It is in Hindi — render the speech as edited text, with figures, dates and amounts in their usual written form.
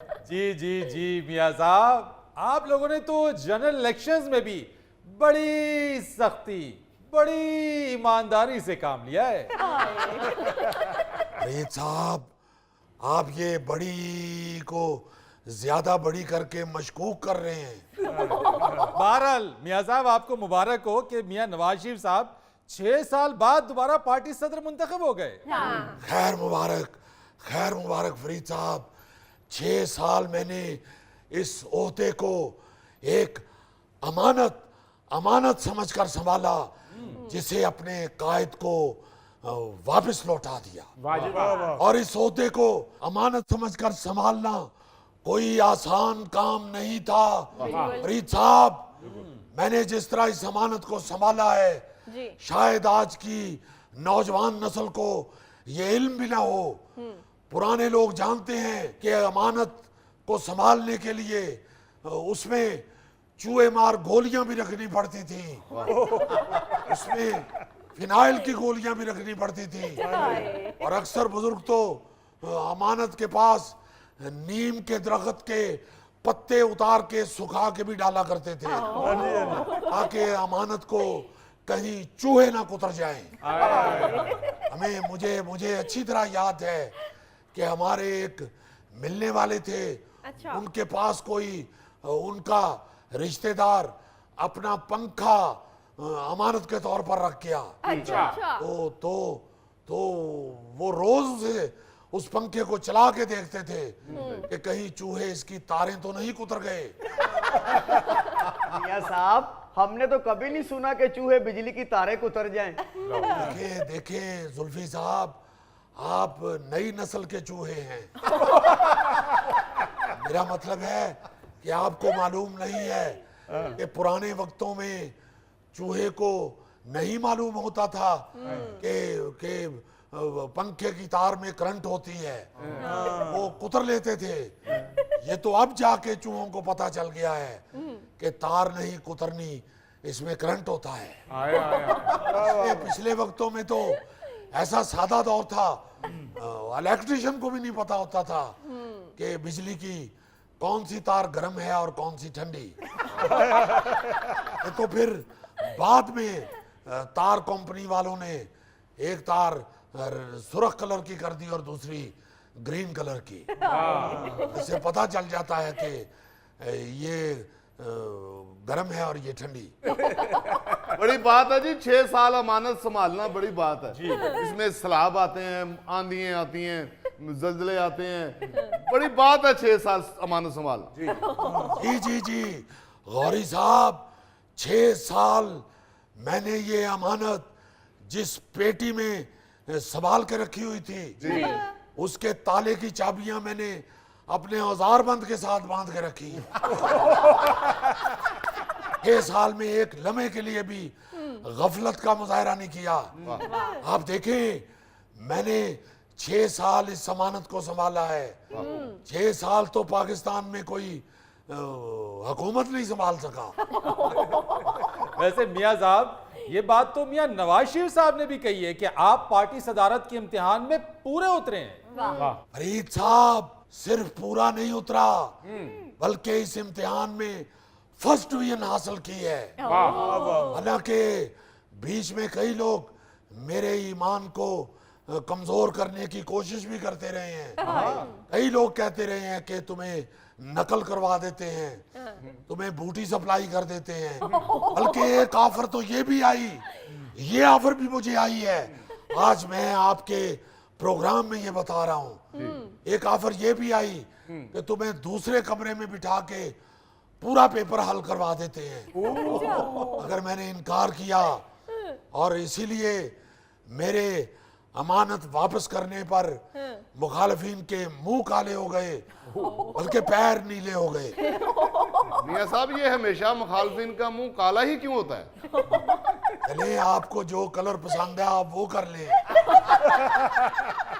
जी जी जी मियाँ साहब, आप लोगों ने तो जनरल इलेक्शंस में भी बड़ी सख्ती, बड़ी ईमानदारी से काम लिया है। फरीद साहब, आप ये बड़ी को ज्यादा बड़ी करके मशकूक कर रहे हैं। बहरहाल मियाँ साहब, आपको मुबारक हो कि मियाँ नवाज शरीफ साहब 6 साल बाद दोबारा पार्टी सदर मुंतखब हो गए। खैर मुबारक फरीद साहब। 6 साल मैंने इस ओहदे को एक अमानत समझकर संभाला, जिसे अपने कायद को वापस लौटा दिया। और इस ओहदे को अमानत समझकर संभालना कोई आसान काम नहीं था। फरीद साहब, मैंने जिस तरह इस अमानत को संभाला है, शायद आज की नौजवान नस्ल को ये इल्म भी ना हो। पुराने लोग जानते हैं कि अमानत को संभालने के लिए उसमें चूहे मार गोलियां भी रखनी पड़ती थी, उसमें फिनाइल की गोलियां भी रखनी पड़ती थी। और अक्सर बुजुर्ग तो अमानत के पास नीम के दरख्त के पत्ते उतार के सुखा के भी डाला करते थे, ताकि अमानत को कहीं चूहे ना कुतर जाएं। मुझे अच्छी तरह याद है कि हमारे एक मिलने वाले थे। उनके पास कोई उनका रिश्तेदार अपना पंखा अमानत के तौर पर रख गया। तो वो रोज से उस पंखे को चला के देखते थे कि कहीं चूहे इसकी तारें तो नहीं कुतर गए। मियां साहब, हमने तो कभी नहीं सुना कि चूहे बिजली की तारें कुतर जाएं। देखे जुल्फी साहब, आप नई नस्ल के चूहे हैं। मेरा मतलब है कि आपको मालूम नहीं है कि पुराने वक्तों में चूहे को नहीं मालूम होता था कि पंखे की तार में करंट होती है, वो कुतर लेते थे। ये तो अब जाके चूहों को पता चल गया है कि तार नहीं कुतरनी, इसमें करंट होता है। पिछले वक्तों में तो ऐसा सादा दौर था, इलेक्ट्रिशियन को भी नहीं पता होता था कि बिजली की कौन सी तार गर्म है और कौन सी ठंडी। तो फिर बाद में तार कंपनी वालों ने एक तार सुर्ख कलर की कर दी और दूसरी ग्रीन कलर की। इससे पता चल जाता है कि ये गर्म है और ये ठंडी। बड़ी बात है जी, 6 साल अमानत संभालना बड़ी बात है। इसमें सैलाब आते हैं, आंधियां आती हैं, जल्जले आते हैं, बड़ी बात है 6 साल अमानत संभालना। जी गौरी साहब, 6 साल मैंने ये अमानत जिस पेटी में संभाल के रखी हुई थी, उसके ताले की चाबियां मैंने अपने औजार बंद के साथ बांध के रखी। 6 साल में एक लम्हे के लिए भी गफलत का मुजाहरा नहीं किया। आप देखें, मैंने 6 साल इस अमानत को संभाला है। 6 साल तो पाकिस्तान में कोई हुकूमत नहीं संभाल सका। वैसे मियाँ साहब, ये बात तो मियाँ नवाज शरीफ साहब ने भी कही है कि आप पार्टी सदारत के इम्तिहान में पूरे उतरे हैं। फरीद साहब, सिर्फ पूरा नहीं उतरा, बल्कि इस इम्तिहान में फर्स्ट डिवीजन हासिल की है। हालांकि बीच में कई लोग मेरे ईमान को कमजोर करने की कोशिश भी करते रहे हैं। कई लोग कहते रहे हैं कि तुम्हें नकल करवा देते हैं, तुम्हें बूटी सप्लाई कर देते हैं। बल्कि एक ऑफर तो ये भी आई, ये ऑफर भी मुझे आई है। आज मैं आपके प्रोग्राम में ये बता रहा हूँ। एक ऑफर ये भी आई कि तुम्हें दूसरे कमरे में बिठा के पूरा पेपर हल करवा देते हैं अगर मैंने इनकार किया। और इसीलिए मेरे अमानत वापस करने पर मुखालिफिन के मुंह काले हो गए, बल्कि पैर नीले हो गए। मियां साहब, ये हमेशा मुखालिफिन का मुंह काला ही क्यों होता है? चले, आपको जो कलर पसंद है आप वो कर लें।